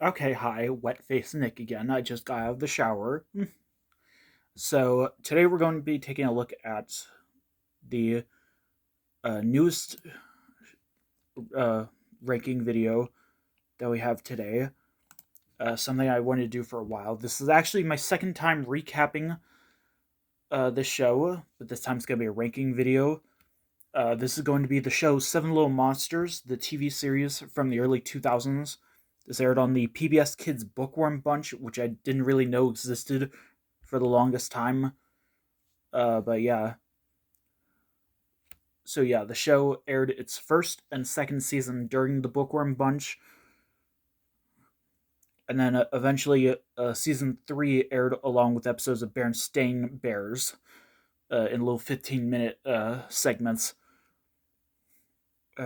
Okay, hi, wet face Nick again. I just got out of the shower. So, today we're going to be taking a look at the newest uh, ranking video that we have today. Something I wanted to do for a while. This is actually my second time recapping the show, but this time it's going to be a ranking video. This is going to be the show Seven Little Monsters, the TV series from the early 2000s. This aired on the PBS Kids Bookworm Bunch, which I didn't really know existed for the longest time. But yeah, so yeah, the show aired its first and second season during the Bookworm Bunch, and then eventually season three aired along with episodes of Berenstain Bears in little 15-minute segments.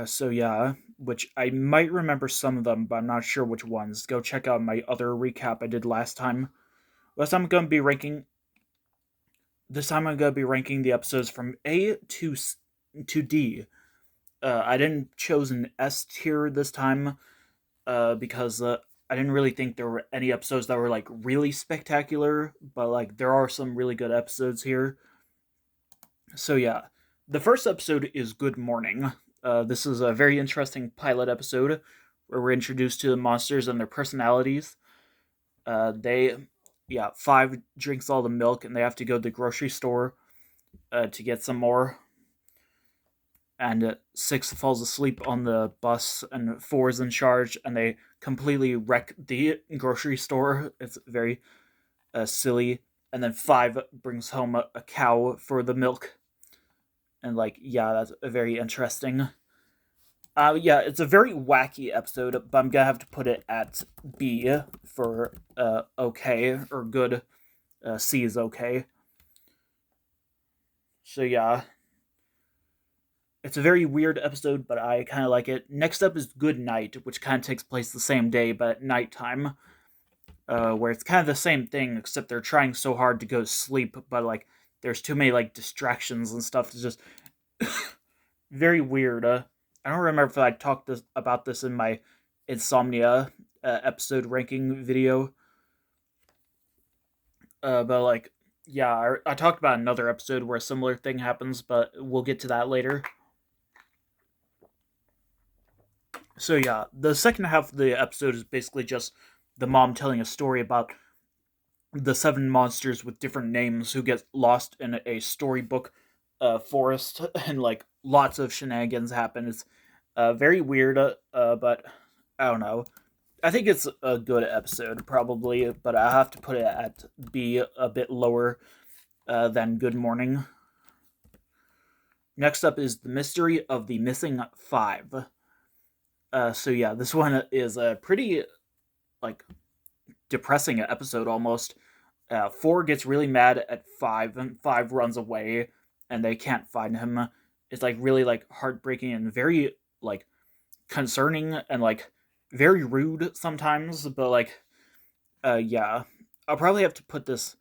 So yeah, which I might remember some of them, but I'm not sure which ones. Go check out my other recap I did last time. Last time I'm going to be ranking. This time I'm going to be ranking the episodes from A to D. I didn't choose an S tier this time because I didn't really think there were any episodes that were like really spectacular, but like there are some really good episodes here. So yeah, the first episode is Good Morning. This is a very interesting pilot episode where we're introduced to the monsters and their personalities. They, yeah, five drinks all the milk and they have to go to the grocery store to get some more. And six falls asleep on the bus, and four is in charge, and they completely wreck the grocery store. It's very silly. And then five brings home a cow for the milk, and like, yeah, that's very interesting. Yeah, it's a very wacky episode, but I'm gonna have to put it at B for okay or good. C is okay. So yeah, it's a very weird episode, but I kind of like it. Next up is Good Night, which kind of takes place the same day, but at nighttime, where it's kind of the same thing, except they're trying so hard to go to sleep, but like there's too many like distractions and stuff. It's just very weird. I don't remember if I talked about this in my insomnia episode ranking video, but like yeah, I talked about another episode where a similar thing happens, but we'll get to that later. So yeah, the second half of the episode is basically just the mom telling a story about the seven monsters with different names who get lost in a storybook forest, and like lots of shenanigans happen. It's very weird, but I don't know. I think it's a good episode, probably, but I have to put it at B, a bit lower than Good Morning. Next up is The Mystery of the Missing Five. So yeah, this one is a pretty like depressing episode almost. Four gets really mad at five, and five runs away, and they can't find him. It's like really like heartbreaking and very like concerning and like very rude sometimes. But like, yeah, I'll probably have to put this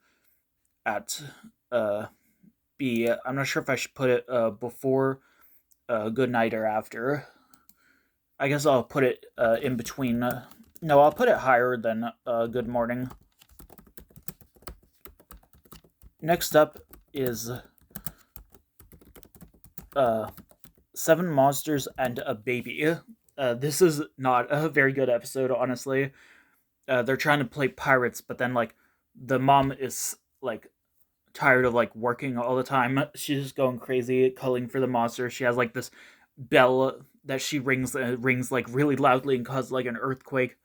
at uh B. I'm not sure if I should put it before Good Night or after. I guess I'll put it in between. No, I'll put it higher than Good Morning. Next up is uh, Seven Monsters and a Baby. This is not a very good episode, honestly. They're trying to play pirates, but then like the mom is like tired of like working all the time. She's just going crazy, culling for the monster. She has like this bell that she rings, rings like really loudly and causes like an earthquake.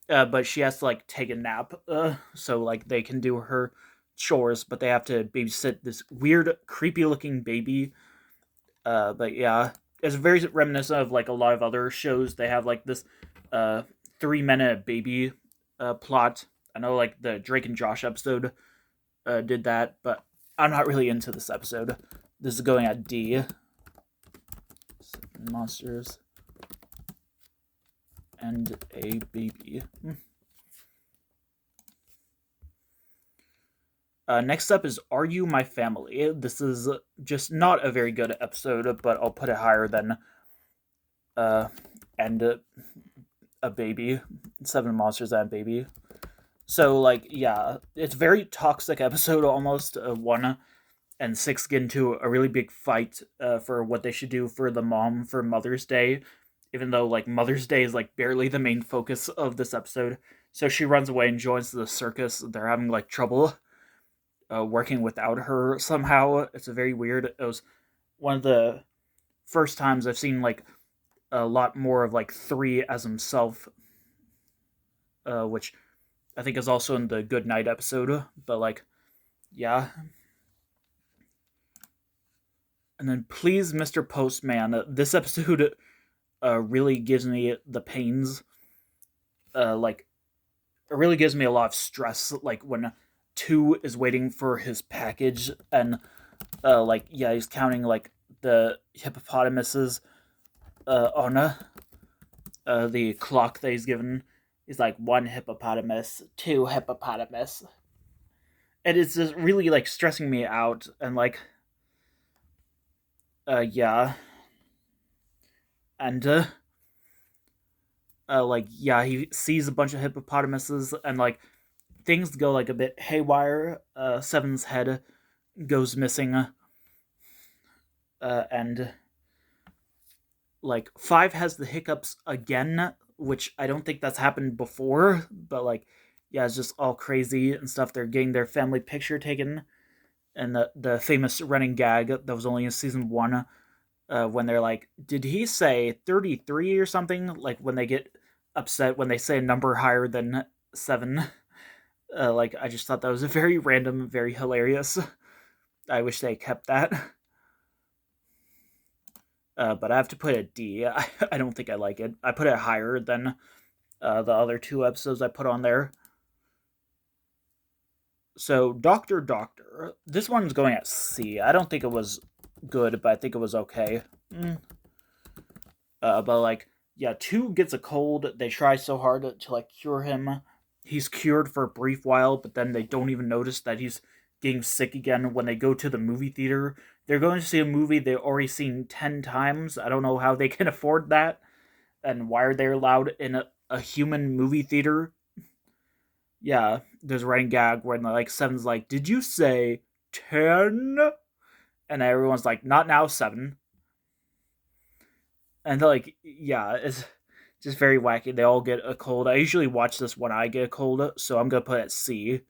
But she has to like take a nap, so like they can do her chores, but they have to babysit this weird, creepy looking baby. But yeah, it's very reminiscent of like a lot of other shows. They have like this uh 3 men and a baby plot. I know like the Drake and Josh episode did that, but I'm not really into this episode. This is going at D. Monsters and a baby. Next up is Are You My Family? This is just not a very good episode, but I'll put it higher than uh, and a baby, 7 monsters and a baby. So like yeah, it's a very toxic episode almost. 1 and 6 get into a really big fight for what they should do for the mom for Mother's Day, even though like Mother's Day is like barely the main focus of this episode. So she runs away and joins the circus. They're having like trouble working without her somehow. It's a very weird. It was one of the first times I've seen like a lot more of like 3 as himself, which I think is also in the Good Night episode. But like, yeah. And then please, Mr. Postman. This episode really gives me the pains. Like, it really gives me a lot of stress. Like when 2 is waiting for his package, and like yeah, he's counting like the hippopotamuses on the clock that he's given. He's like 1 hippopotamus, 2 hippopotamus, and it's just really like stressing me out. And like, yeah, and like yeah, he sees a bunch of hippopotamuses, and like things go like a bit haywire. Seven's head goes missing, and like 5 has the hiccups again, which I don't think that's happened before, but like yeah, it's just all crazy and stuff. They're getting their family picture taken, and the famous running gag that was only in season 1, when they're like, "Did he say 33 or something?" Like when they get upset when they say a number higher than 7. Like I just thought that was a very random, very hilarious. I wish they kept that. But I have to put it D. I don't think I like it. I put it higher than the other 2 episodes I put on there. So Doctor Doctor, this one's going at C. I don't think it was good, but I think it was okay. But like, yeah, 2 gets a cold. They try so hard to like cure him. He's cured for a brief while, but then they don't even notice that he's getting sick again when they go to the movie theater. They're going to see a movie they've already seen 10 times. I don't know how they can afford that, and why are they allowed in a human movie theater. Yeah, there's a running gag where like 7's like, "Did you say 10?" And everyone's like, "Not now, 7." And like, yeah, it's just very wacky. They all get a cold. I usually watch this when I get a cold, so I'm gonna put it C.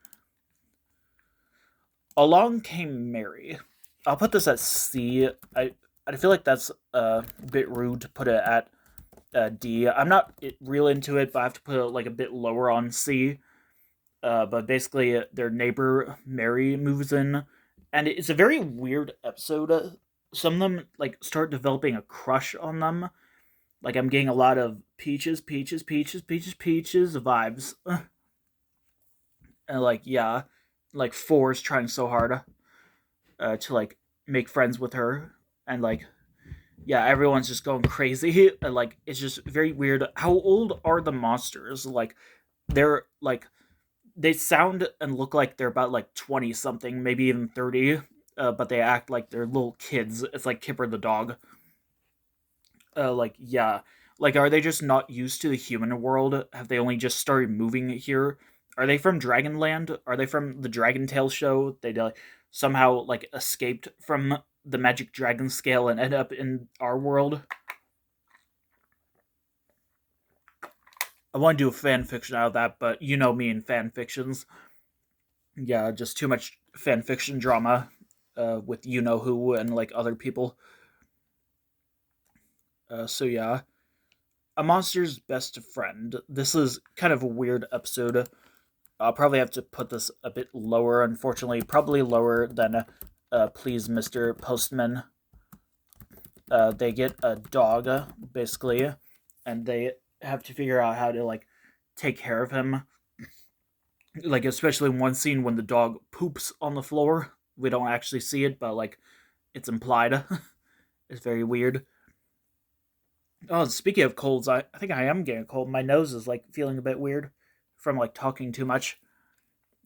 Along Came Mary. I'll put this at C. I feel like that's a bit rude to put it at D. I'm not real into it, but I have to put it like a bit lower on C. But basically, their neighbor Mary moves in, and it's a very weird episode. Some of them like start developing a crush on them. Like I'm getting a lot of peaches, peaches, peaches, peaches, peaches vibes. And like yeah, like 4 is trying so hard to like make friends with her, and like yeah, everyone's just going crazy. And like it's just very weird. How old are the monsters? Like they're like they sound and look like they're about like 20 something, maybe even 30, but they act like they're little kids. It's like Kipper the dog. Like, yeah. Like, are they just not used to the human world? Have they only just started moving here? Are they from Dragonland? Are they from the Dragon Tale show? They somehow like escaped from the Magic Dragon scale and end up in our world. I want to do a fan fiction out of that, but you know me and fan fictions. Yeah, just too much fan fiction drama with you know who and like other people. So yeah, a monster's best friend. This is kind of a weird episode. I'll probably have to put this a bit lower. Unfortunately, probably lower than Please, Mr. Postman. They get a dog basically, and they have to figure out how to like take care of him. Like especially one scene when the dog poops on the floor. We don't actually see it, but like it's implied. It's very weird. Oh, speaking of colds, I think I am getting a cold. My nose is like feeling a bit weird from like talking too much.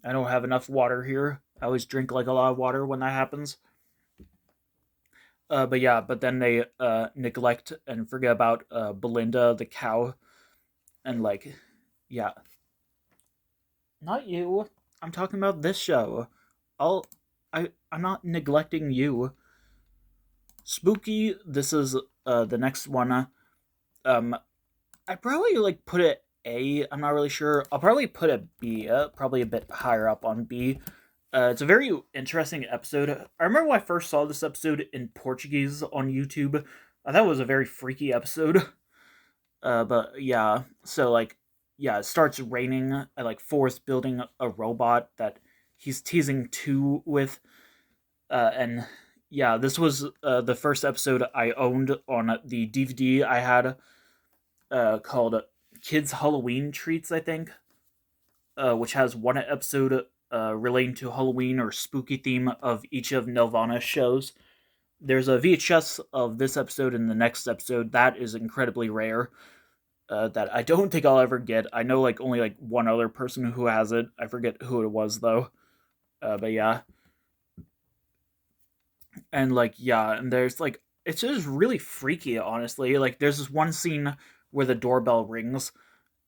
I don't have enough water here. I always drink like a lot of water when that happens. But yeah, but then they neglect and forget about Belinda the cow, And like, yeah, not you. I'm talking about this show. I'll, I'm not neglecting you. Spooky. This is the next one. Um, I probably like put it A. I'm not really sure. I'll probably put it B. Probably a bit higher up on B. It's a very interesting episode. I remember when I first saw this episode in Portuguese on YouTube. I thought it was a very freaky episode. But yeah, so like, yeah, it starts raining. And like Forrest building a robot that he's teasing two with. And yeah, this was the first episode I owned on the DVD I had called Kids Halloween Treats, I think, which has one episode relating to Halloween or spooky theme of each of Nelvana's shows. There's a VHS of this episode and the next episode. That is incredibly rare. That I don't think I'll ever get. I know like only like one other person who has it. I forget who it was though. But yeah, and like yeah, and there's like it's just really freaky, honestly. Like there's this one scene where the doorbell rings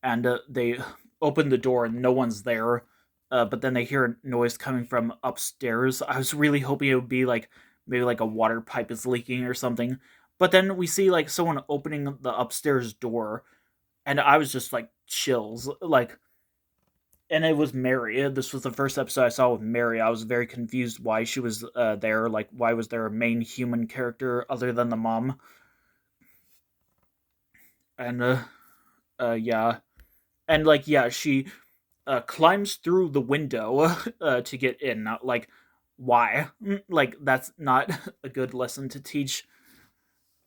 and they open the door and no one's there. But then they hear a noise coming from upstairs. I was really hoping it would be like maybe like a water pipe is leaking or something. But then we see like someone opening the upstairs door, and I was just like chills. Like, and it was Mary. This was the first episode I saw with Mary. I was very confused why she was there. Like, why was there a main human character other than the mom? And yeah, and like yeah, she climbs through the window to get in. Like, why? Like, that's not a good lesson to teach.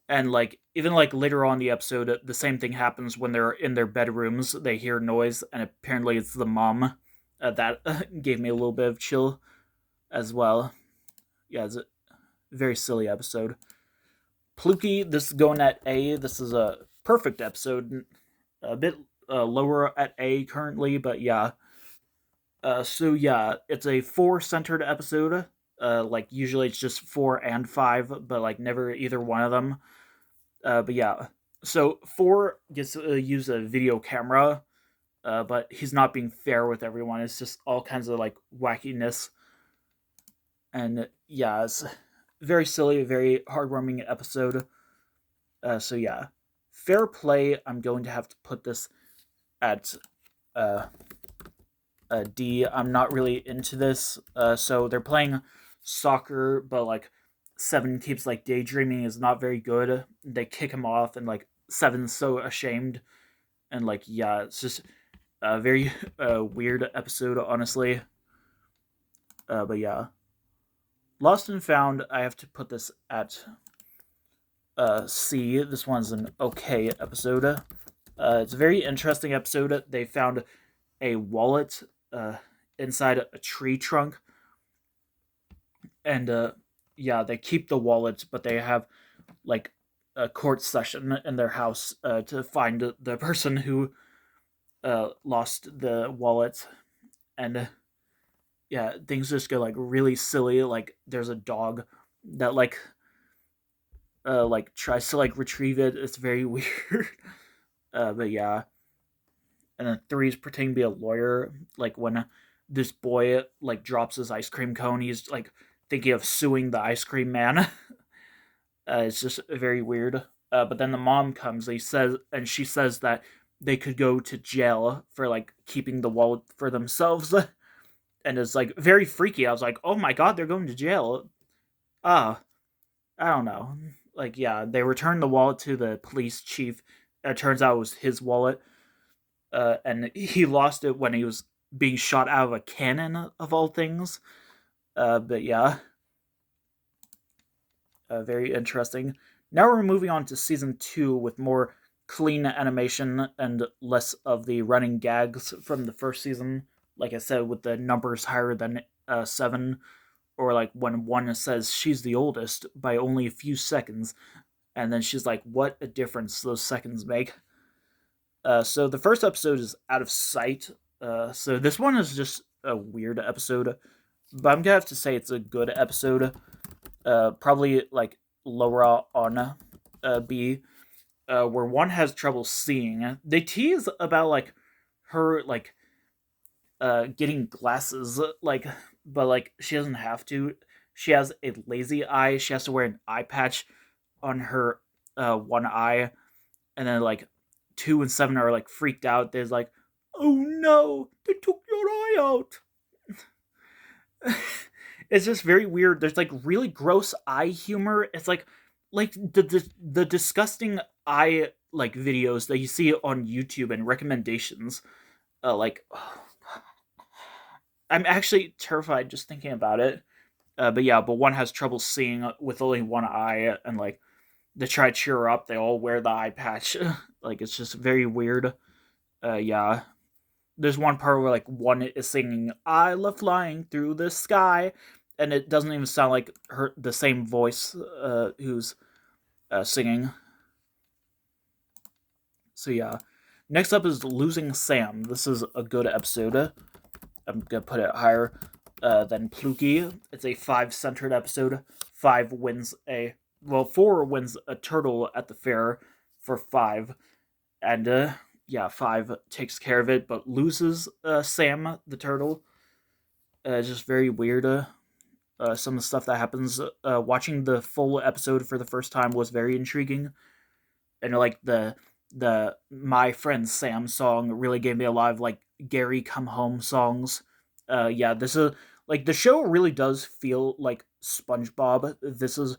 And like, even like later on in the episode, the same thing happens when they're in their bedrooms. They hear noise, and apparently it's the mom. That gave me a little bit of chill as well. Yeah, it's a very silly episode. Pluki, this is going at A. This is a perfect episode. A bit lower at A currently, but yeah, so yeah, it's a four centered episode. Like usually it's just four and five, but like never either one of them. But yeah, so four gets to use a video camera, but he's not being fair with everyone. It's just all kinds of like wackiness, and yeah, it's very silly, very heartwarming episode. So yeah, fair play. I'm going to have to put this at uh, D. I'm not really into this. So they're playing soccer, but like Seven keeps like daydreaming is not very good. They kick him off, and like Seven's so ashamed, and like yeah, it's just a very weird episode, honestly. But yeah, Lost and Found. I have to put this at C. This one's an okay episode. It's a very interesting episode. They found a wallet inside a tree trunk, and yeah, they keep the wallet, but they have like a court session in their house to find the person who lost the wallet, and yeah, things just go like really silly. Like there's a dog that like tries to like retrieve it. It's very weird. But yeah, and then three's pretending to be a lawyer. Like when this boy like drops his ice cream cone, he's like thinking of suing the ice cream man. It's just very weird. But then the mom comes. She says that they could go to jail for like keeping the wallet for themselves, and it's like very freaky. I was like, oh my god, they're going to jail. Ah, I don't know. Like yeah, they returned the wallet to the police chief. It turns out it was his wallet, and he lost it when he was being shot out of a cannon of all things. But yeah, very interesting. Now we're moving on to season 2 with more clean animation and less of the running gags from the first season. Like I said, with the numbers higher than 7, or like when one says she's the oldest by only a few seconds, and then she's like, what a difference those seconds make. So the first episode is Out of Sight. So this one is just a weird episode, but I'm gonna have to say it's a good episode. Probably like lower on B. where one has trouble seeing. They tease about like her like getting glasses, like, but like she doesn't have to. She has a lazy eye. She has to wear an eye patch on her one eye, and then like 2 and 7 are like freaked out. There's like, oh no, they took your eye out. It's just very weird. There's like really gross eye humor. It's like the disgusting eye like videos that you see on YouTube and recommendations. Like I'm actually terrified just thinking about it. But yeah, but one has trouble seeing with only one eye, and like they try to cheer her up. They all wear the eye patch. Like it's just very weird. Yeah. There's one part where like one is singing "I love flying through the sky," and it doesn't even sound like her the same voice who's singing. So yeah. Next up is Losing Sam. This is a good episode. I'm gonna put it higher than Pluky. It's a 5 centered episode. 4 wins a turtle at the fair for 5, and yeah, 5 takes care of it, but loses Sam the turtle. Just very weird. Some of the stuff that happens. Watching the full episode for the first time was very intriguing, and like the My Friend Sam song really gave me a lot of like Gary Come Home songs. Yeah, this is like the show really does feel like SpongeBob. This is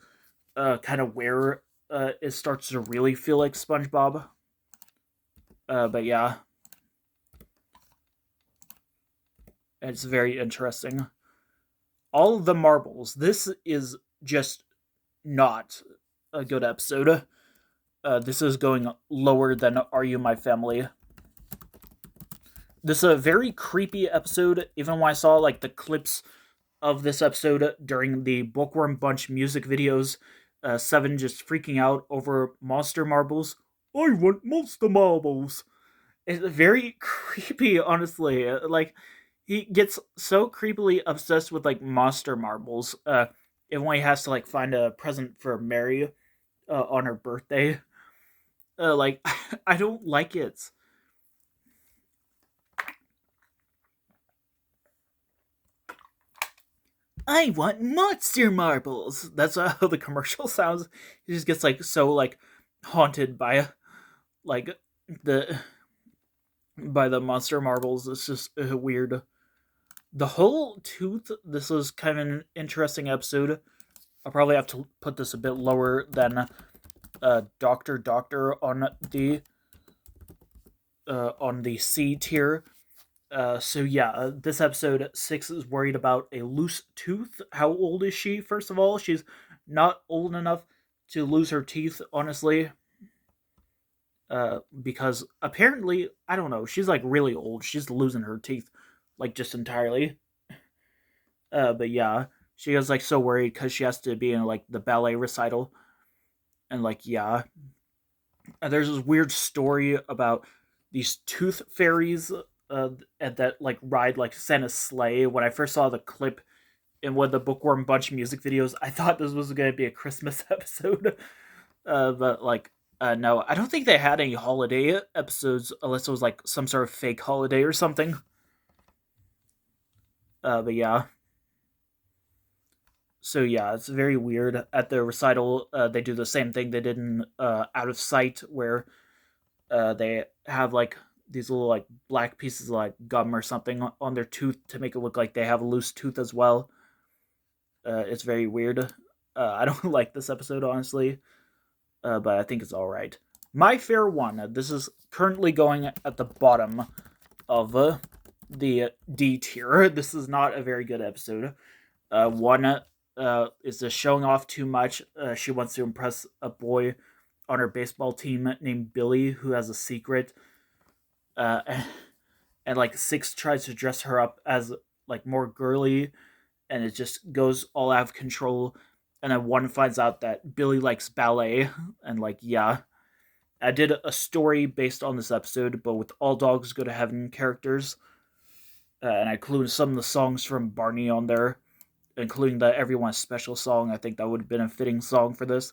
kind of where it starts to really feel like SpongeBob. But yeah, it's very interesting. All of the marbles. This is just not a good episode. This is going lower than Are You My Family? This is a very creepy episode. Even when I saw like the clips of this episode during the Bookworm Bunch music videos, 7 just freaking out over monster marbles. I want monster marbles. It's very creepy, honestly. Like he gets so creepily obsessed with like monster marbles. And when he has to like find a present for Mary on her birthday, like I don't like it. I want monster marbles. That's how the commercial sounds. He just gets like so like haunted by like the the monster marbles. It's just weird. The whole tooth. This is kind of an interesting episode. I'll probably have to put this a bit lower than Doctor on the C tier. So yeah, this episode 6 is worried about a loose tooth. How old is she? First of all, she's not old enough to lose her teeth, honestly. Because apparently, I don't know, she's like really old. She's losing her teeth, like just entirely. But yeah, she was like so worried because she has to be in like the ballet recital, and like yeah, and there's this weird story about these tooth fairies that like ride like Santa's sleigh. When I first saw the clip in one of the Bookworm Bunch music videos, I thought this was going to be a Christmas episode. But like, no, I don't think they had any holiday episodes unless it was like some sort of fake holiday or something. But yeah. So yeah, it's very weird. At the recital, they do the same thing they did in Out of Sight, where they have like these little like black pieces of like gum or something on their tooth to make it look like they have a loose tooth as well. It's very weird. I don't like this episode honestly, but I think it's all right. My Fair One. This is currently going at the bottom of the D tier. This is not a very good episode. One is just showing off too much. She wants to impress a boy on her baseball team named Billy, who has a secret. Uh, and like 6 tries to dress her up as like more girly, and it just goes all out of control. And then 1 finds out that Billy likes ballet, and like yeah, I did a story based on this episode, but with all dogs go to heaven characters, and I included some of the songs from Barney on there, including the Everyone's Special song. I think that would have been a fitting song for this.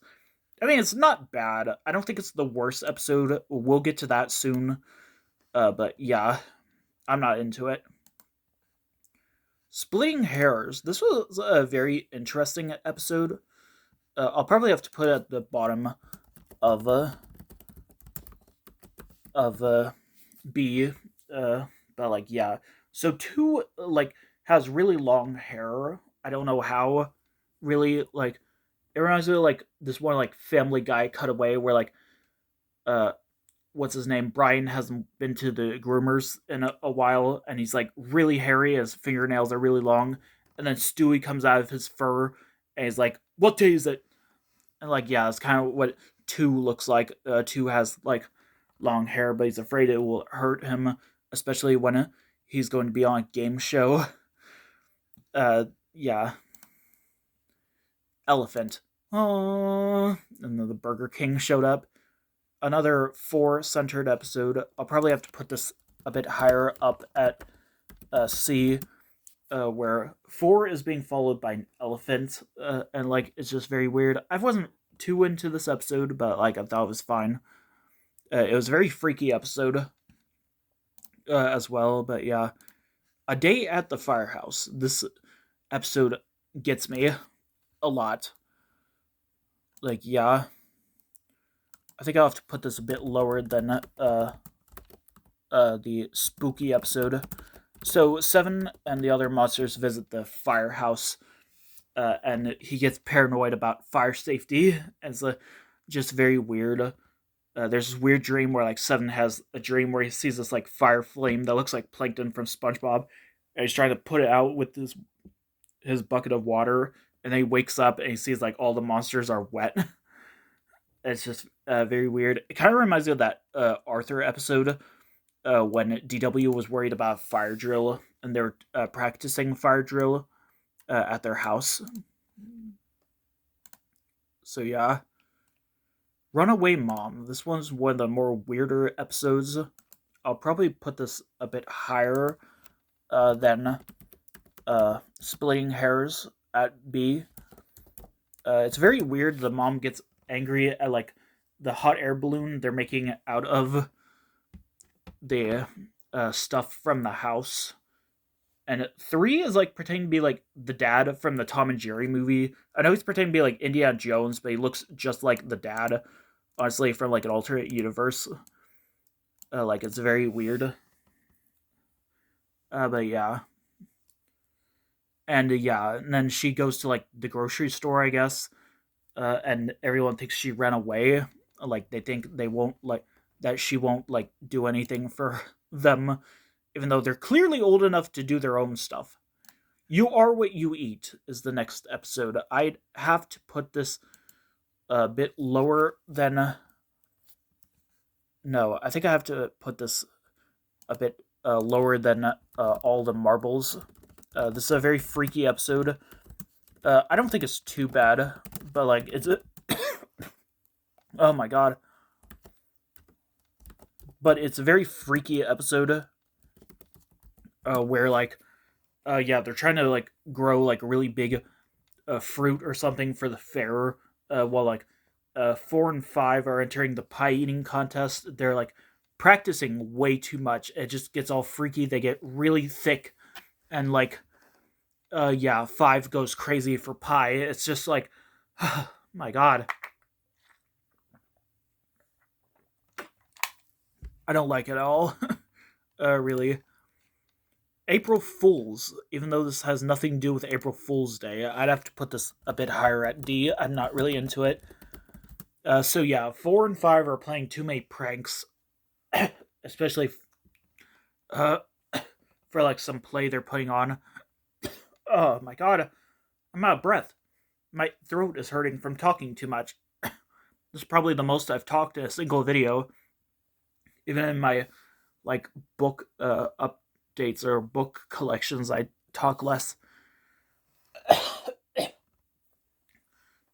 I mean, it's not bad. I don't think it's the worst episode. We'll get to that soon. But yeah, I'm not into it. Splitting hairs. This was a very interesting episode. I'll probably have to put it at the bottom of B. But like yeah, so two like has really long hair. I don't know how. Really like it reminds me of like this one like Family Guy cutaway where like uh what's his name? Brian hasn't been to the groomers in a while, and he's like really hairy. His fingernails are really long, and then Stewie comes out of his fur, and he's like, "What day is it?" And like, yeah, it's kind of what Two looks like. Two has like long hair, but he's afraid it will hurt him, especially when he's going to be on a game show. Yeah, elephant. Oh, and then the Burger King showed up. Another four centered episode. I'll probably have to put this a bit higher up at C, where four is being followed by an elephant, and like it's just very weird. I wasn't too into this episode, but like I thought it was fine. It was a very freaky episode as well, but yeah, a day at the firehouse. This episode gets me a lot. Like yeah, I think I'll have to put this a bit lower than the spooky episode. So Seven and the other monsters visit the firehouse, and he gets paranoid about fire safety. It's just very weird. There's this weird dream where like Seven has a dream where he sees this like fire flame that looks like plankton from SpongeBob, and he's trying to put it out with his bucket of water, and then he wakes up and he sees like all the monsters are wet. It's just very weird. It kind of reminds me of that Arthur episode when DW was worried about fire drill and they were practicing fire drill at their house. So yeah, Runaway Mom. This one's one of the more weirder episodes. I'll probably put this a bit higher than Splitting Hairs at B. It's very weird. The mom gets angry at like the hot air balloon they're making out of the stuff from the house. And three is like pretending to be like the dad from the Tom and Jerry movie. I know he's pretending to be like Indiana Jones, but he looks just like the dad, honestly, from like an alternate universe. Like it's very weird. But yeah. And yeah, and then she goes to like the grocery store, I guess. And everyone thinks she ran away. Like they think they won't like that she won't like do anything for them, even though they're clearly old enough to do their own stuff. You Are What You Eat is the next episode. I'd have to put this a bit lower than. No, I think I have to put this a bit lower than All the Marbles. This is a very freaky episode. I don't think it's too bad, but like it's a. Oh my god. But it's a very freaky episode where like yeah, they're trying to like grow like really big fruit or something for the fair, while like 4 and 5 are entering the pie eating contest. They're like practicing way too much. It just gets all freaky. They get really thick, and like yeah, 5 goes crazy for pie. It's just like, my god, I don't like it at all. Really. April Fools, even though this has nothing to do with April Fool's Day, I'd have to put this a bit higher at D. I'm not really into it. So yeah, 4 and 5 are playing too many pranks, especially uh, for like some play they're putting on. Oh my god, I'm out of breath. My throat is hurting from talking too much. This is probably the most I've talked in a single video. Even in my like book updates or book collections, I talk less.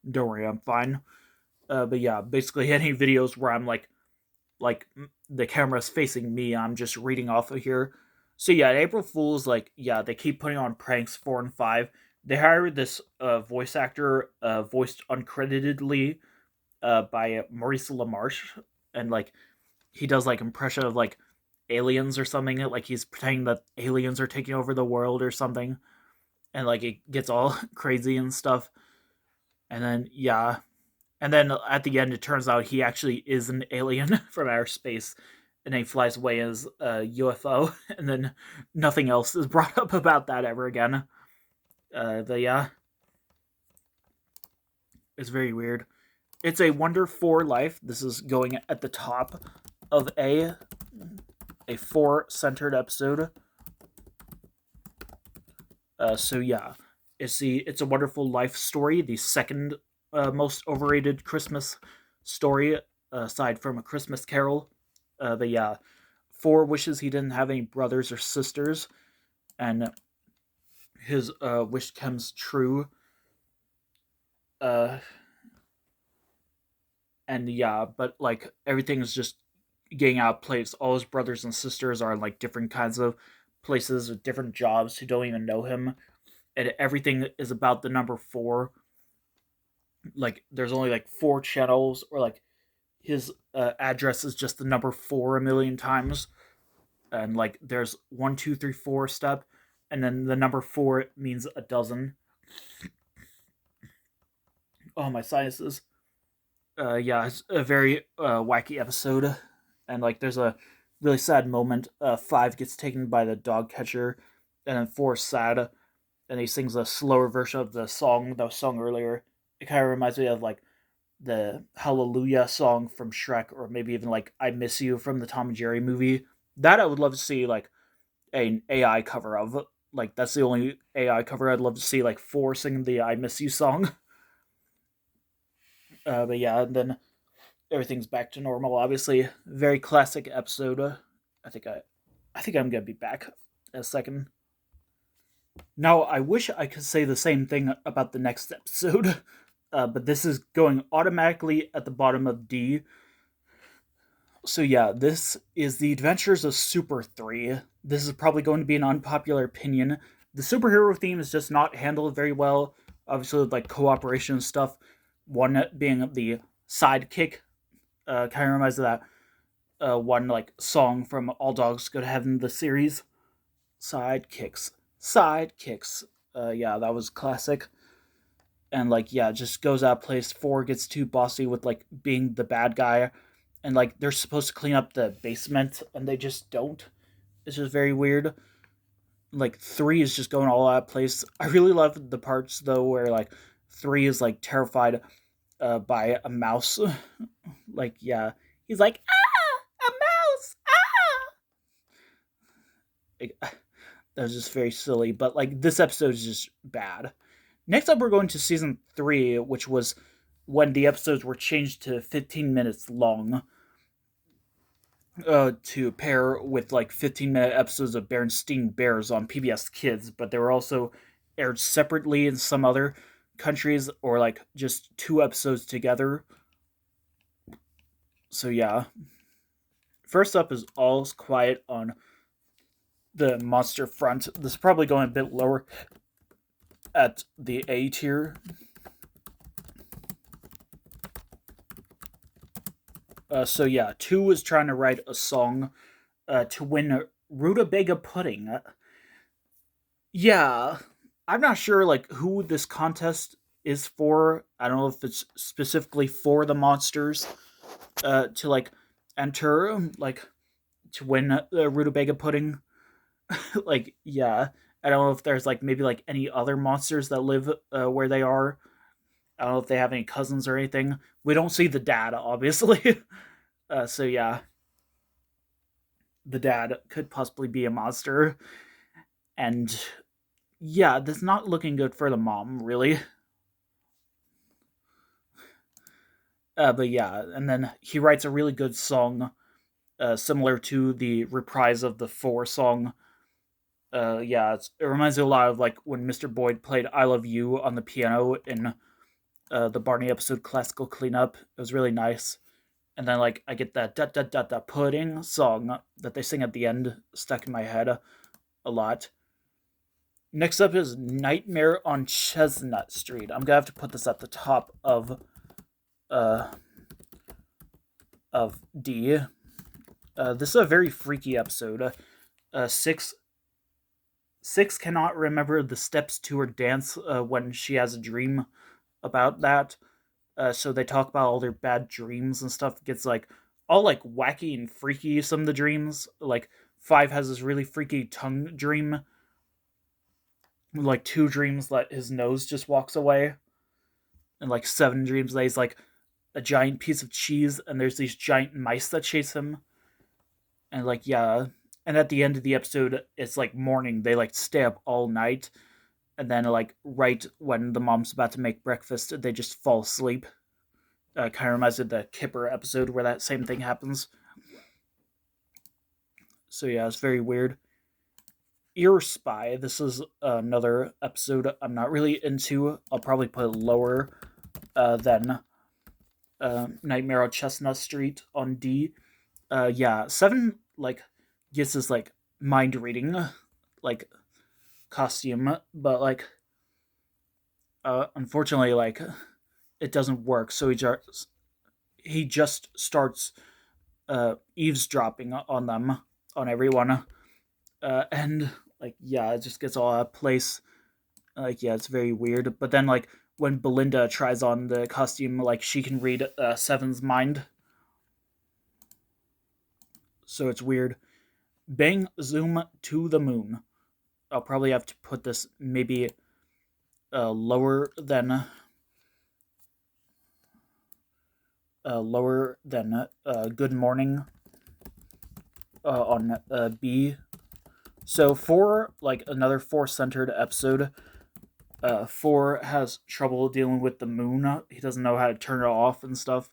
Don't worry, I'm fine. But yeah, basically any videos where I'm like the camera's facing me, I'm just reading off of here. So yeah, April Fools, like yeah, they keep putting on pranks 4 and 5. They hired this voice actor, voiced uncreditedly by Maurice LaMarche, and like he does like impression of like aliens or something. Like he's pretending that aliens are taking over the world or something, and like it gets all crazy and stuff. And then yeah, and then at the end it turns out he actually is an alien from outer space, and then he flies away as a UFO, and then nothing else is brought up about that ever again. But yeah, it's very weird. It's a Wonder for Life. This is going at the top of a four centered episode. So yeah, It's a Wonderful Life story, the second most overrated Christmas story aside from A Christmas Carol. But yeah, Four wishes he didn't have any brothers or sisters, and his wish comes true. Uh, and yeah, but like everything is just getting out of place. All his brothers and sisters are in like different kinds of places with different jobs who don't even know him, and everything is about the number four. Like there's only like four channels, or like his address is just the number four a million times, and like there's one, two, three, four step, and then the number four means a dozen. Oh, my sinuses. Yeah, it's a very wacky episode, and like there's a really sad moment. Five gets taken by the dog catcher, and then four is sad, and he sings a slower version of the song that was sung earlier. It kind of reminds me of like the Hallelujah song from Shrek, or maybe even like I Miss You from the Tom and Jerry movie. That I would love to see like an AI cover of. Like that's the only AI cover I'd love to see, like four singing the I Miss You song. But yeah, and then everything's back to normal. Obviously, very classic episode. I think I, I think I'm gonna be back in a second. Now, I wish I could say the same thing about the next episode, but this is going automatically at the bottom of D. So yeah, this is the Adventures of Super 3. This is probably going to be an unpopular opinion. The superhero theme is just not handled very well. Obviously, with like cooperation and stuff. One being the sidekick, kind of reminds of that one like song from All Dogs Go to Heaven, the series. Sidekicks, sidekicks. Yeah, that was classic. And like, yeah, just goes out of place. Four gets too bossy with like being the bad guy, and like they're supposed to clean up the basement, and they just don't. It's just very weird. Like three is just going all out of place. I really love the parts though where like three is like terrified by a mouse. Like yeah, he's like ah, a mouse ah. Like, that was just very silly. But like this episode is just bad. Next up, we're going to season three, which was when the episodes were changed to 15 minutes long. To pair with like 15-minute episodes of Berenstain Bears on PBS Kids, but they were also aired separately in some other countries, or like just two episodes together. So yeah. First up is All's Quiet on the Monster Front. This is probably going a bit lower at the A tier. So yeah, two was trying to write a song to win rutabaga pudding. Yeah, I'm not sure like who this contest is for. I don't know if it's specifically for the monsters to like enter, like to win rutabaga pudding. Like yeah, I don't know if there's like maybe like any other monsters that live where they are. I don't know if they have any cousins or anything. We don't see the dad, obviously. So yeah, the dad could possibly be a monster, and yeah, that's not looking good for the mom, really. But yeah, and then he writes a really good song, similar to the reprise of the Four song. Yeah, it reminds me a lot of like when Mr. Boyd played "I Love You" on the piano in the Barney episode "Classical Cleanup." It was really nice. And then like I get that da da da da pudding song that they sing at the end stuck in my head a lot. Next up is Nightmare on Chestnut Street. I'm gonna have to put this at the top of of D. This is a very freaky episode. Six cannot remember the steps to her dance when she has a dream about that. So they talk about all their bad dreams and stuff. It gets like all like wacky and freaky. Some of the dreams, like Five has this really freaky tongue dream. Like two dreams that his nose just walks away, and like seven dreams that he's like a giant piece of cheese, and there's these giant mice that chase him, and like yeah. And at the end of the episode, it's like morning. They like stay up all night, and then like right when the mom's about to make breakfast, they just fall asleep. Kind of reminds me of the Kipper episode where that same thing happens. So yeah, it's very weird. Ear Spy. This is another episode I'm not really into. I'll probably put it lower than Nightmare on Chestnut Street on D. Yeah, Seven like gets this like mind reading like costume, but like unfortunately like it doesn't work. So he just starts eavesdropping on them, on everyone, and like yeah, it just gets all out of place. Like yeah, it's very weird. But then like when Belinda tries on the costume, like she can read Seven's mind, so it's weird. Bang zoom to the moon. I'll probably have to put this maybe lower than Good Morning on B. So four, like another four centered episode. Four has trouble dealing with the moon. He doesn't know how to turn it off and stuff.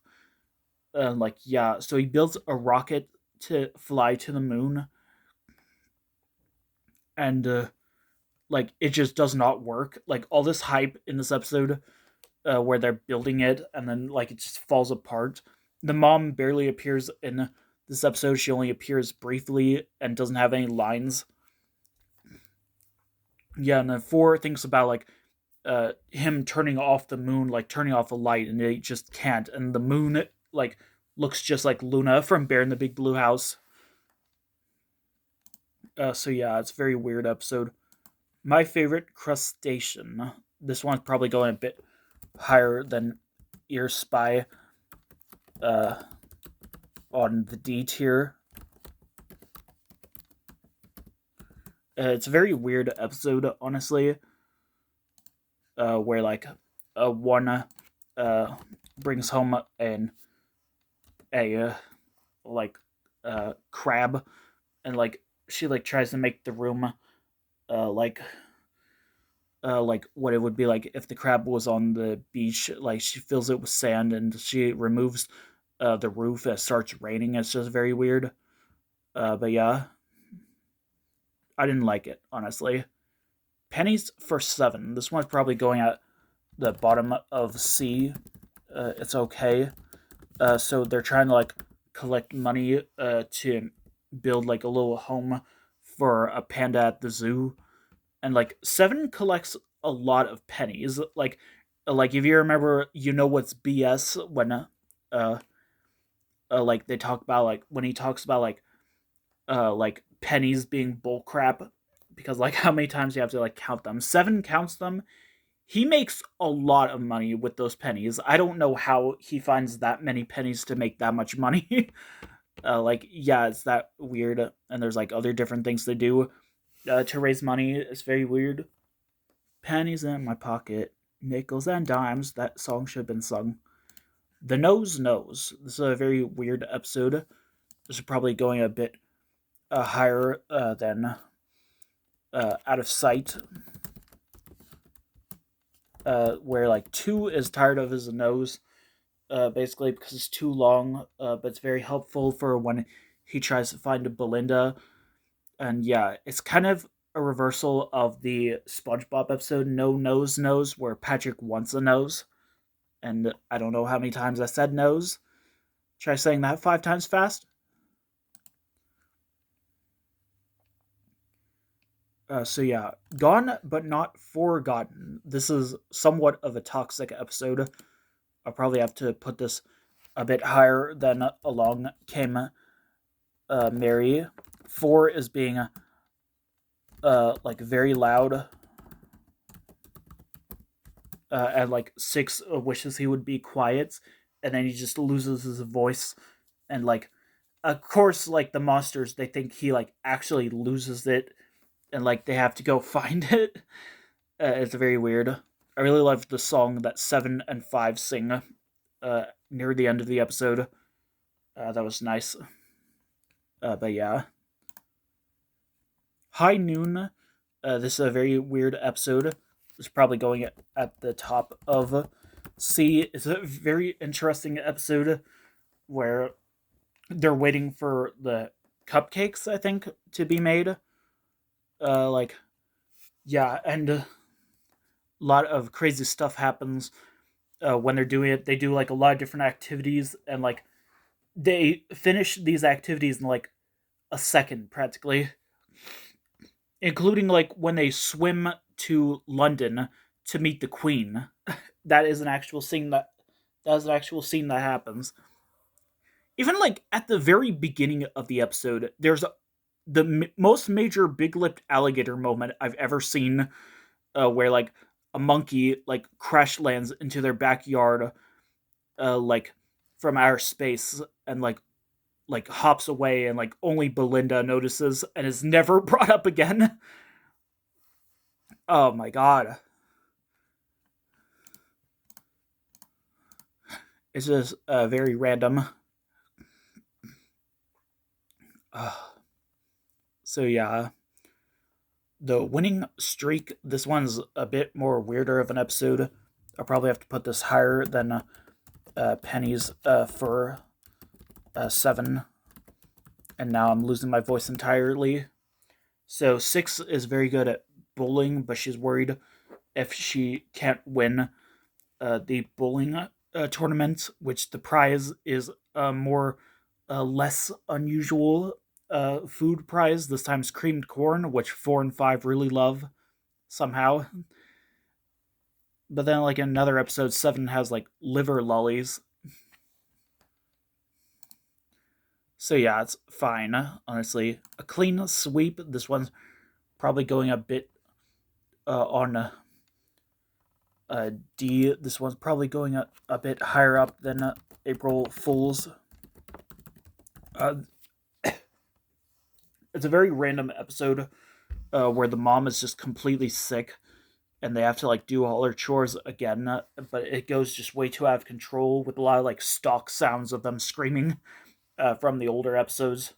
Like yeah, so he builds a rocket to fly to the moon, and like it just does not work. Like all this hype in this episode, where they're building it, and then like it just falls apart. The mom barely appears in this episode. She only appears briefly and doesn't have any lines. Yeah, and then four thinks about like him turning off the moon, like turning off a light, and they just can't. And the moon like looks just like Luna from Bear in the Big Blue House. So yeah, it's a very weird episode. My favorite crustacean. This one's probably going a bit higher than Ear Spy uh, on the D tier. It's a very weird episode, honestly, where like one brings home a like crab, and like she like tries to make the room uh, like like what it would be like if the crab was on the beach. Like she fills it with sand and she removes the roof. It starts raining. It's just very weird. But yeah, I didn't like it honestly. Pennies for seven. This one's probably going at the bottom of C. It's okay. So they're trying to like collect money to build like a little home for a panda at the zoo, and like Seven collects a lot of pennies. Like if you remember, you know what's BS when uh, like they talk about like when he talks about like pennies being bullcrap, because like how many times you have to like count them. Seven counts them. He makes a lot of money with those pennies. I don't know how he finds that many pennies to make that much money. Like yeah, it's that weird. And there's like other different things they do to raise money. It's very weird. Pennies in my pocket, nickels and dimes. That song should have been sung. The Nose Knows. This is a very weird episode. This is probably going a bit higher than Out of Sight, where like two is tired of his nose, basically because it's too long, but it's very helpful for when he tries to find a Belinda. And yeah, it's kind of a reversal of the SpongeBob episode No Nose Knows, where Patrick wants a nose. And I don't know how many times I said nose. Try saying that 5 times fast. So yeah, Gone but Not Forgotten. This is somewhat of a toxic episode. I'll probably have to put this a bit higher than Along Came Mary. 4 is being like very loud, and like 6 wishes he would be quiet, and then he just loses his voice, and like of course like the monsters they think he like actually loses it, and like they have to go find it. It's very weird. I really loved the song that 7 and 5 sing near the end of the episode. That was nice. But yeah, High Noon. This is a very weird episode. It's probably going at the top of C. It's a very interesting episode where they're waiting for the cupcakes, I think, to be made. Like, yeah, and a lot of crazy stuff happens when they're doing it. They do like a lot of different activities, and like they finish these activities in like a second, practically, including like when they swim to London to meet the Queen. That is an actual scene that happens. Even like at the very beginning of the episode, there's the most major big-lipped alligator moment I've ever seen, where like a monkey like crash lands into their backyard, like from outer space, and like hops away, and like only Belinda notices and is never brought up again. Oh my god. It's just very random. Uh, so yeah, the winning streak. This one's a bit more weirder of an episode. I'll probably have to put this higher than Penny's for 7. And now I'm losing my voice entirely. So 6 is very good at bowling, but she's worried if she can't win the bowling tournament, which the prize is a more less unusual food prize. This time's creamed corn, which 4 and 5 really love somehow. But then, like in another episode, 7 has like liver lollies. So yeah, it's fine. Honestly, a clean sweep. This one's probably going a bit on D. This one's probably going a bit higher up than April Fools. Uh, it's a very random episode where the mom is just completely sick, and they have to like do all their chores again, but it goes just way too out of control with a lot of like stock sounds of them screaming from the older episodes.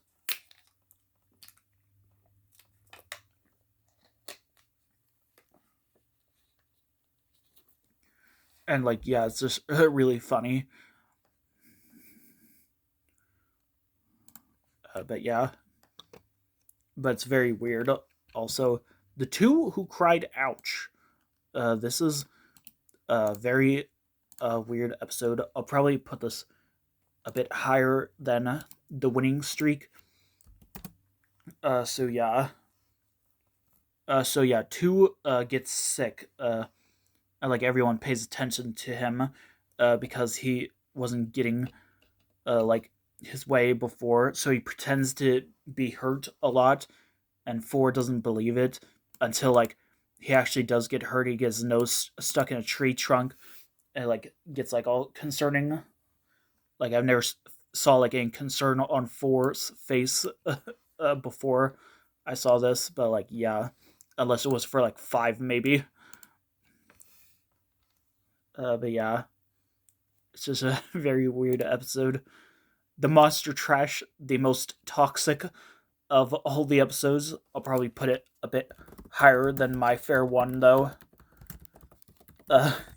And like, yeah, it's just really funny. But yeah, but it's very weird. Also, the two who cried ouch. This is a very weird episode. I'll probably put this a bit higher than the winning streak. So yeah. So yeah, 2 gets sick. And like everyone pays attention to him because he wasn't getting like his way before, so he pretends to be hurt a lot, and 4 doesn't believe it until like he actually does get hurt. He gets his nose stuck in a tree trunk, and like gets like all concerning. Like I've never saw like any concern on 4's face before I saw this, but like yeah, unless it was for like 5 maybe. But yeah, it's just a very weird episode. The monster trash, the most toxic of all the episodes. I'll probably put it a bit higher than My Fair One, though.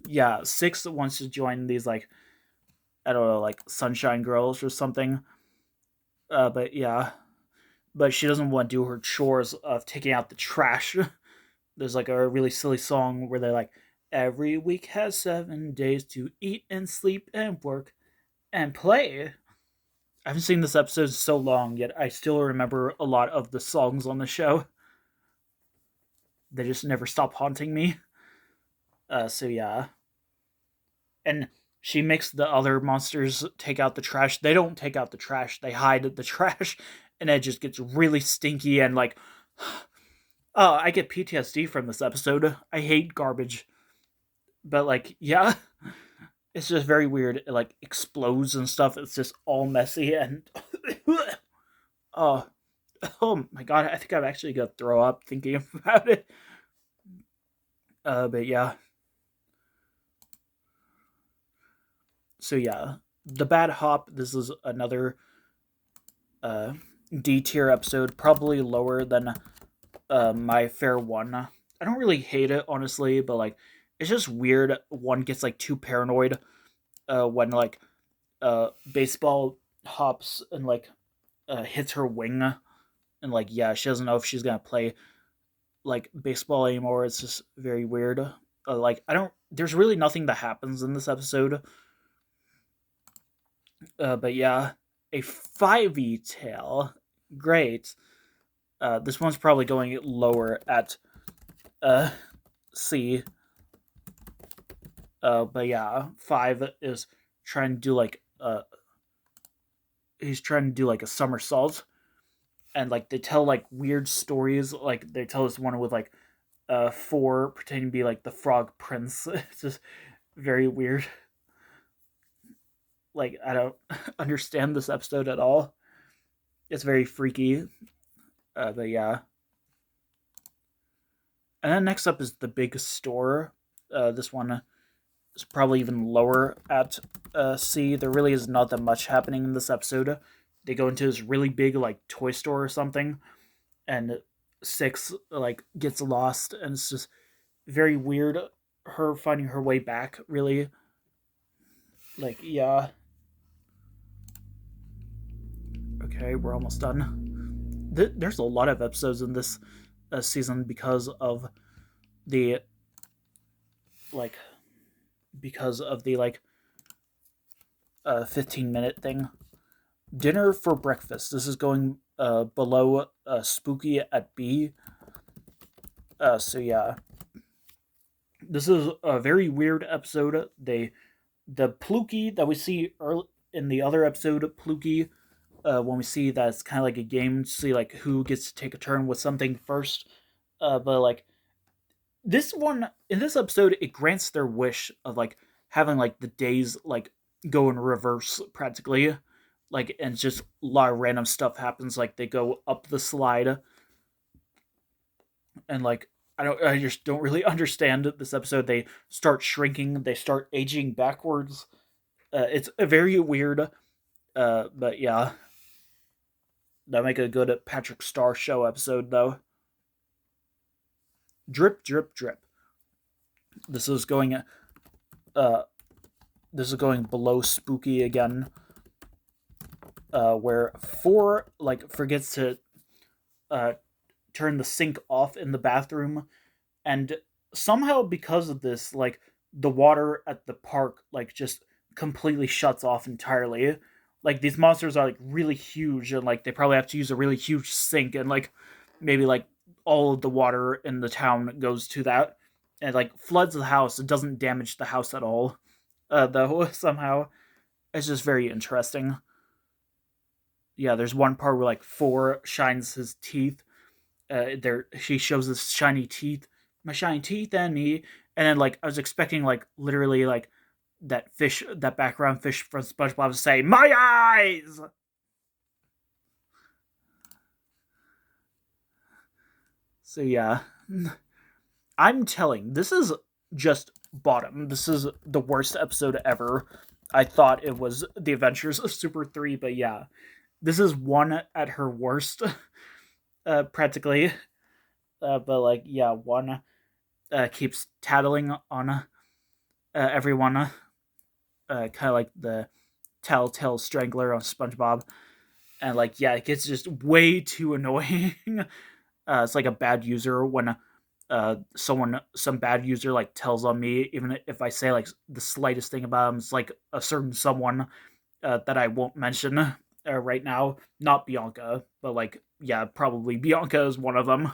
Yeah, 6 wants to join these, like, I don't know, like Sunshine Girls or something. But yeah, but she doesn't want to do her chores of taking out the trash. There's like a really silly song where they're like, every week has 7 days to eat and sleep and work and play. I haven't seen this episode so long, yet I still remember a lot of the songs on the show. They just never stop haunting me. So yeah. And she makes the other monsters take out the trash. They don't take out the trash, they hide the trash, and it just gets really stinky and like, oh, I get PTSD from this episode. I hate garbage. But like, yeah, it's just very weird. It like explodes and stuff. It's just all messy and oh, oh my god, I think I'm actually gonna throw up thinking about it. But yeah. So yeah, the Bad Hop. This is another uh, D tier episode, probably lower than My Fair One. I don't really hate it honestly, but like it's just weird. One gets like too paranoid when like baseball hops and like hits her wing, and like yeah, she doesn't know if she's gonna play like baseball anymore. It's just very weird. Like I don't. There's really nothing that happens in this episode. But yeah, a 5e tail. Great. This one's probably going lower at uh, C. But yeah, 5 is trying to do like he's trying to do like a somersault, and like they tell like weird stories. Like they tell us one with like 4 pretending to be like the Frog Prince. It's just very weird. Like I don't understand this episode at all. It's very freaky. But yeah. And then next up is the big store. This one is probably even lower at C. There really is not that much happening in this episode. They go into this really big like toy store or something, and 6 like gets lost, and it's just very weird. Her finding her way back, really. Like yeah. Okay, we're almost done. There's a lot of episodes in this season because of the like like 15-minute thing. Dinner for breakfast. This is going below spooky at B. So yeah, this is a very weird episode. The Pluki that we see early in the other episode, Pluki, when we see that it's kind of like a game to see like who gets to take a turn with something first. But like this one in this episode, it grants their wish of like having like the days like go in reverse practically, like and just a lot of random stuff happens. Like they go up the slide, and like I just don't really understand this episode. They start shrinking, they start aging backwards. It's a very weird, but yeah, that make a good Patrick Star Show episode though. Drip, drip, drip. This is going uh this is going below spooky again, where 4 like forgets to uh turn the sink off in the bathroom, and somehow because of this like the water at the park like just completely shuts off entirely. Like these monsters are like really huge, and like they probably have to use a really huge sink, and like maybe like all of the water in the town goes to that, and like floods the house. It doesn't damage the house at all, though. Somehow it's just very interesting. Yeah, there's one part where like 4 shines his teeth. There she shows his shiny teeth, my shiny teeth and me, and then like I was expecting like literally like that fish, that background fish from SpongeBob to say my eyes. So yeah, I'm telling, this is just bottom. This is the worst episode ever. I thought it was The Adventures of Super 3, but yeah, this is 1 at her worst, practically. But like, yeah, 1 keeps tattling on everyone, kind of like the Telltale Strangler on SpongeBob. And like, yeah, it gets just way too annoying. It's like a bad user when some bad user like tells on me, even if I say like the slightest thing about them. It's like a certain someone that I won't mention right now. Not Bianca, but like yeah, probably Bianca is one of them.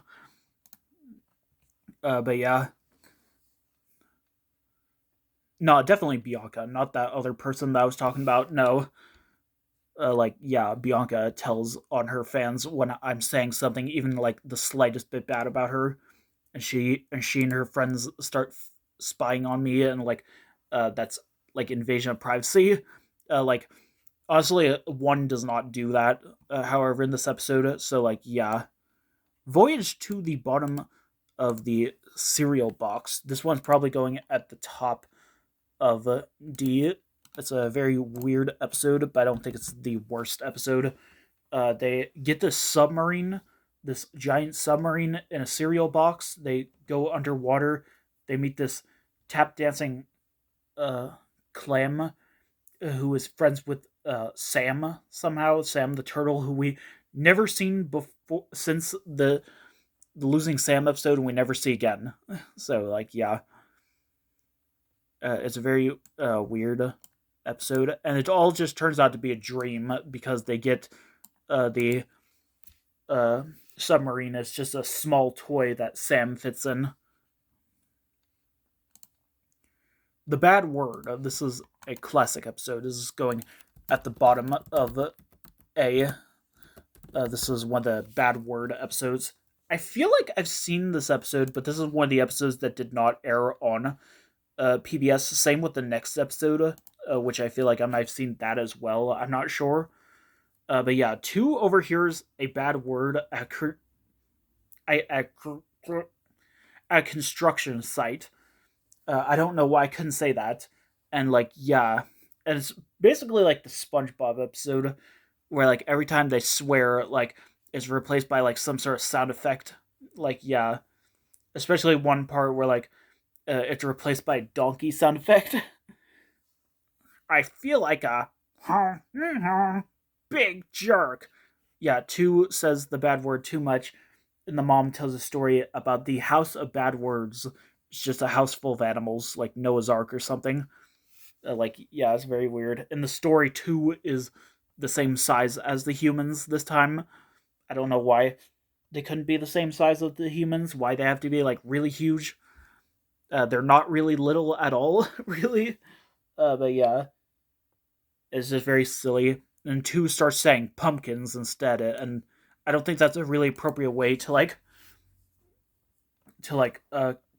But yeah, No, definitely Bianca, not that other person that I was talking about. No, like yeah, Bianca tells on her fans when I'm saying something even like the slightest bit bad about her, and she and her friends start spying on me, and like that's like invasion of privacy. Like honestly, one does not do that. However, in this episode, so like yeah, voyage to the bottom of the cereal box. This one's probably going at the top of D. It's a very weird episode, but I don't think it's the worst episode. They get this submarine, this giant submarine in a cereal box. They go underwater. They meet this tap dancing uh, clam who is friends with Sam somehow. Sam the turtle, who we never seen before since the losing Sam episode, and we never see again. So like yeah, it's a very weird episode, and it all just turns out to be a dream because they get the uh, submarine is just a small toy that Sam fits in. The bad word. This is a classic episode. This is going at the bottom of A. This is one of the bad word episodes. I feel like I've seen this episode, but this is one of the episodes that did not air on PBS. Same with the next episode, which I feel like I might have seen that as well. I'm not sure. But yeah, two overhears a bad word at a construction site. I don't know why I couldn't say that. And like, yeah, and it's basically like the SpongeBob episode where like every time they swear, like it's replaced by like some sort of sound effect. Like, yeah, especially one part where like it's replaced by a donkey sound effect. I feel like a big jerk. Yeah, two says the bad word too much, and the mom tells a story about the house of bad words. It's just a house full of animals, like Noah's Ark or something. Like, yeah, it's very weird. And the story two is the same size as the humans this time. I don't know why they couldn't be the same size as the humans. Why they have to be like really huge. They're not really little at all, really. But yeah, it's just very silly. And two starts saying pumpkins instead, and I don't think that's a really appropriate way to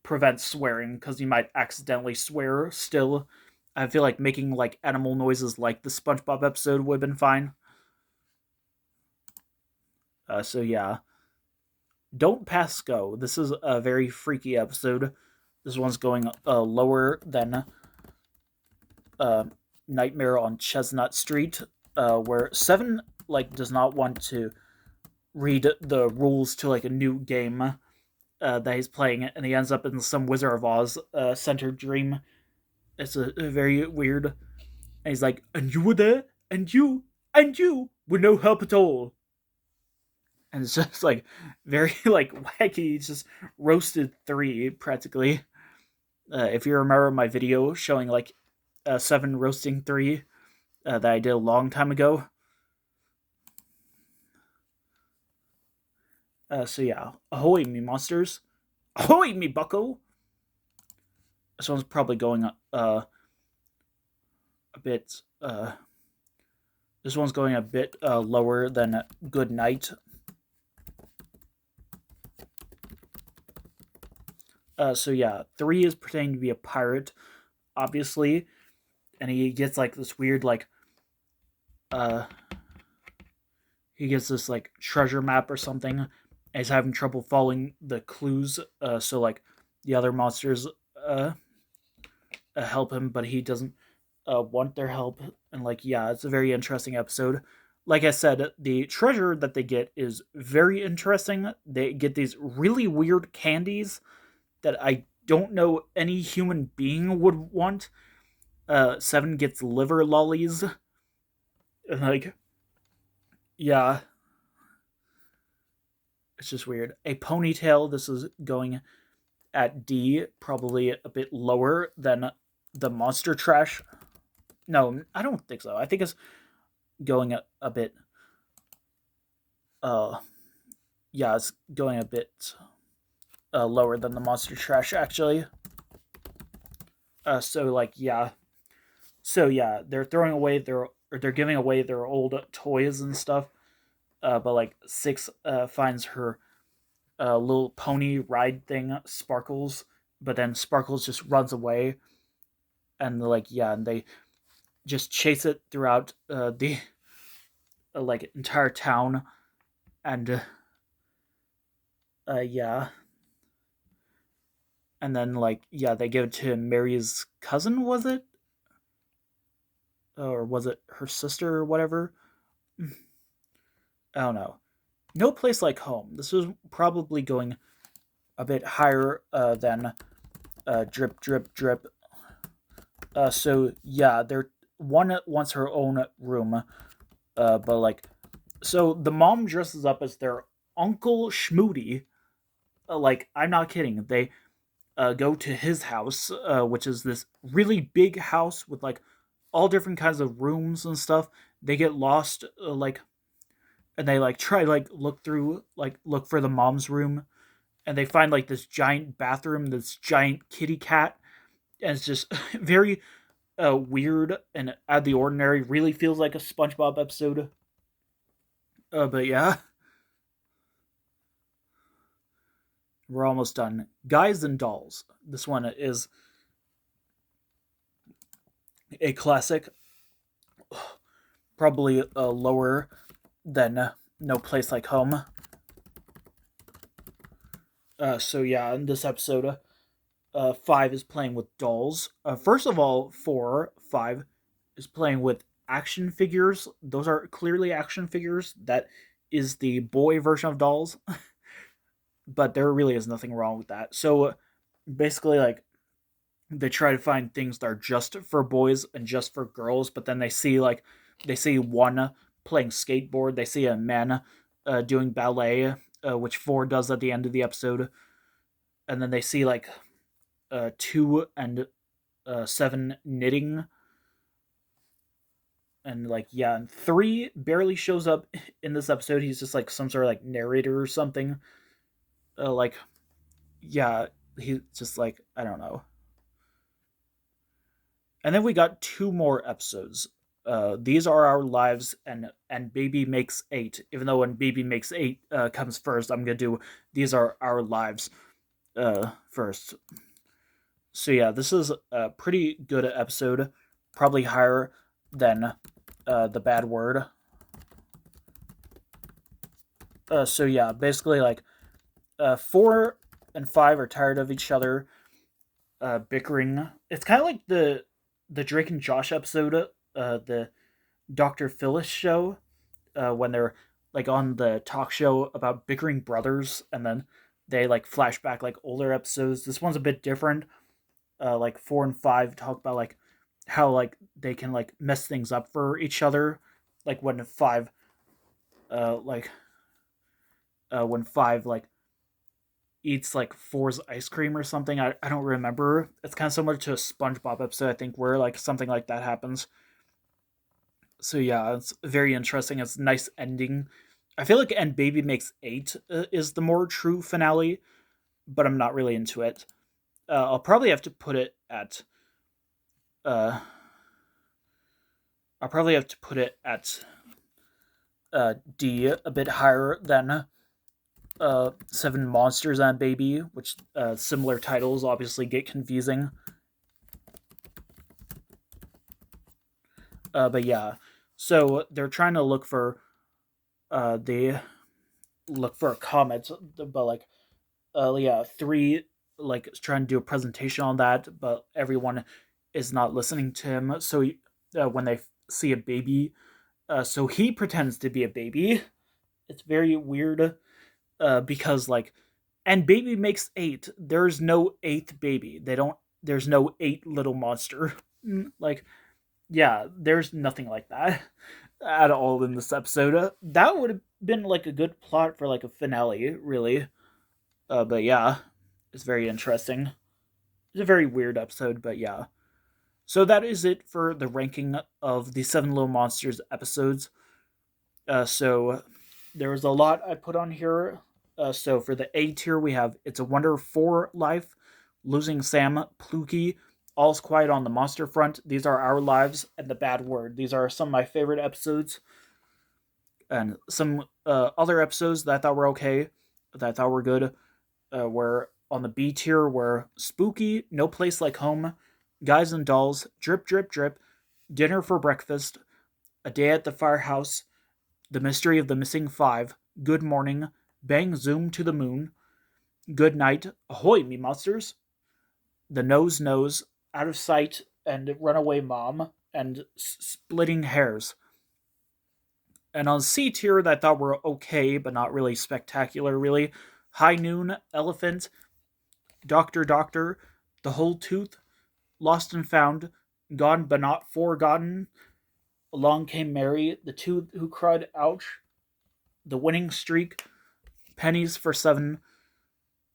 prevent swearing because you might accidentally swear still. I feel like making like animal noises like the SpongeBob episode would have been fine. So yeah, don't pass go. This is a very freaky episode. This one's going lower than uh, Nightmare on Chestnut Street, where Seven like does not want to read the rules to like a new game that he's playing, and he ends up in some Wizard of Oz centered dream. It's a very weird. And he's like, and you were there, and you were no help at all. And it's just like very like wacky. It's just roasted three practically. If you remember my video showing like Seven roasting three that I did a long time ago. So yeah, ahoy me monsters, ahoy me bucko. This one's probably going a bit. This one's going a bit lower than Good Night. So yeah, three is pretending to be a pirate, obviously, and he gets like this weird like uh he gets this like treasure map or something, and he's having trouble following the clues. So like the other monsters uh help him, but he doesn't want their help. And like yeah, it's a very interesting episode. Like I said, the treasure that they get is very interesting. They get these really weird candies that I don't know any human being would want. Seven gets liver lollies. And like, yeah, it's just weird. A ponytail. This is going at D, probably a bit lower than the monster trash. No, I don't think so. I think it's going a bit. Uh, yeah, it's going a bit lower than the monster trash actually. So like yeah, so yeah, they're throwing away their or they're giving away their old toys and stuff. But like Six finds her little pony ride thing, Sparkles, but then Sparkles just runs away, and like yeah, and they just chase it throughout the like entire town, and yeah, and then like yeah, they give it to Mary's cousin, was it, or was it her sister or whatever? I don't know. No Place Like Home. This was probably going a bit higher than Drip Drip Drip. So yeah, they're one wants her own room, but like so the mom dresses up as their Uncle Schmoody. Like I'm not kidding. They go to his house, which is this really big house with like all different kinds of rooms and stuff. They get lost, like, and they like try like look through like look for the mom's room, and they find like this giant bathroom, this giant kitty cat, and it's just very weird and out of the ordinary. Really feels like a SpongeBob episode. But yeah, we're almost done. Guys and Dolls. This one is a classic, probably lower than No Place Like Home. So yeah, in this episode, 5 is playing with dolls. First of all, 5 is playing with action figures. Those are clearly action figures. That is the boy version of dolls, but there really is nothing wrong with that. So basically, like they try to find things that are just for boys and just for girls, but then they see one playing skateboard. They see a man doing ballet, which 4 does at the end of the episode, and then they see like 2 and 7 knitting, and like yeah, and 3 barely shows up in this episode. He's just like some sort of like narrator or something. Like yeah, he's just like I don't know. And then we got 2 more episodes. These are our lives, and Baby Makes 8. Even though when Baby Makes 8 comes first, I'm gonna do These Are Our Lives first. So yeah, this is a pretty good episode, probably higher than the bad word. So yeah, basically like 4 and 5 are tired of each other, bickering. It's kind of like the Drake and Josh episode, the Dr. Phyllis show, when they're like on the talk show about bickering brothers, and then they like flashback like older episodes. This one's a bit different. Like 4 and 5 talk about like how like they can like mess things up for each other, like uh like when 5 like eats like 4's ice cream or something. I don't remember. It's kind of similar to a SpongeBob episode, I think, where like something like that happens. So yeah, it's very interesting. It's a nice ending. I feel like And Baby Makes 8 is the more true finale, but I'm not really into it. I'll probably have to put it at uh I'll probably have to put it at D, a bit higher than 7 Monsters and Baby, which similar titles obviously get confusing. But yeah, so they're trying to they look for a comet, but like yeah, 3 like trying to do a presentation on that, but everyone is not listening to him. So when they see a baby, so he pretends to be a baby. It's very weird, because like, and Baby Makes 8. There's no 8th baby. They don't. There's no 8 little monster. Like yeah, there's nothing like that at all in this episode. That would have been like a good plot for like a finale, really. But yeah, it's very interesting. It's a very weird episode, but yeah. So that is it for the ranking of the Seven Little Monsters episodes. So there was a lot I put on here. So for the A tier, we have It's a Wonder for Life, Losing Sam, Pluky, All's Quiet on the Monster Front, These Are Our Lives, and The Bad Word. These are some of my favorite episodes. And some other episodes that I thought were okay, that I thought were good, were on the B tier were Spooky, No Place Like Home, Guys and Dolls, Drip Drip Drip, Dinner for Breakfast, A Day at the Firehouse, The Mystery of the Missing Five, Good Morning, Bang Zoom to the Moon, Good Night, Ahoy Me Monsters, The Nose Knows, Out of Sight, and Runaway Mom, and Splitting Hairs. And on C tier that I thought were okay, but not really spectacular, really, High Noon, Elephant, Doctor Doctor, The Whole Tooth, Lost and Found, Gone but Not Forgotten, Along Came Mary, The Two Who Cried Ouch, The Winning Streak, Pennies for Seven,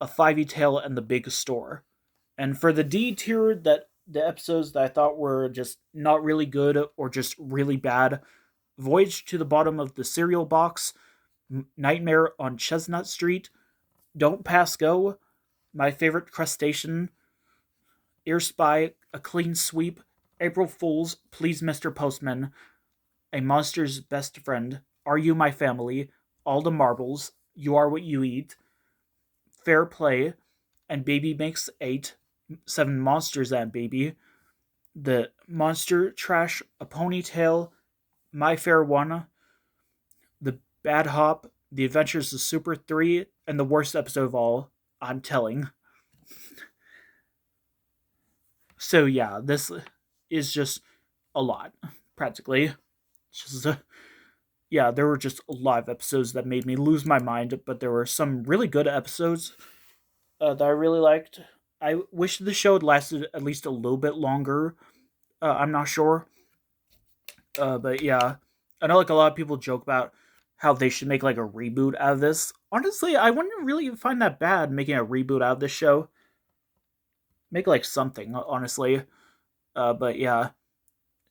A Fivey Tale, and The Big Store. And for the D tier, that the episodes that I thought were just not really good or just really bad, Voyage to the Bottom of the Cereal Box, Nightmare on Chestnut Street, Don't Pass Go, My Favorite Crustacean, Ear Spy, A Clean Sweep, April Fools, Please Mr. Postman, A Monster's Best Friend, Are You My Family, All the Marbles, You Are What You Eat, Fair Play, and Baby Makes Eight, Seven Monsters and Baby, The Monster Trash, A Ponytail, My Fair One, The Bad Hop, The Adventures of Super 3, and the worst episode of all, I'm Telling. So yeah, this is just a lot, practically. It's just yeah, there were just a lot of episodes that made me lose my mind, but there were some really good episodes that I really liked. I wish the show had lasted at least a little bit longer. I'm not sure, but yeah, I know like a lot of people joke about how they should make like a reboot out of this. Honestly, I wouldn't really find that bad making a reboot out of this show. Make like something, honestly. But yeah,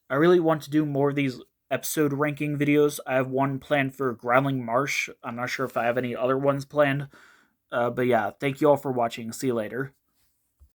I really want to do more of these episode ranking videos. I have one planned for Growling Marsh. I'm not sure if I have any other ones planned. But yeah, thank you all for watching. See you later.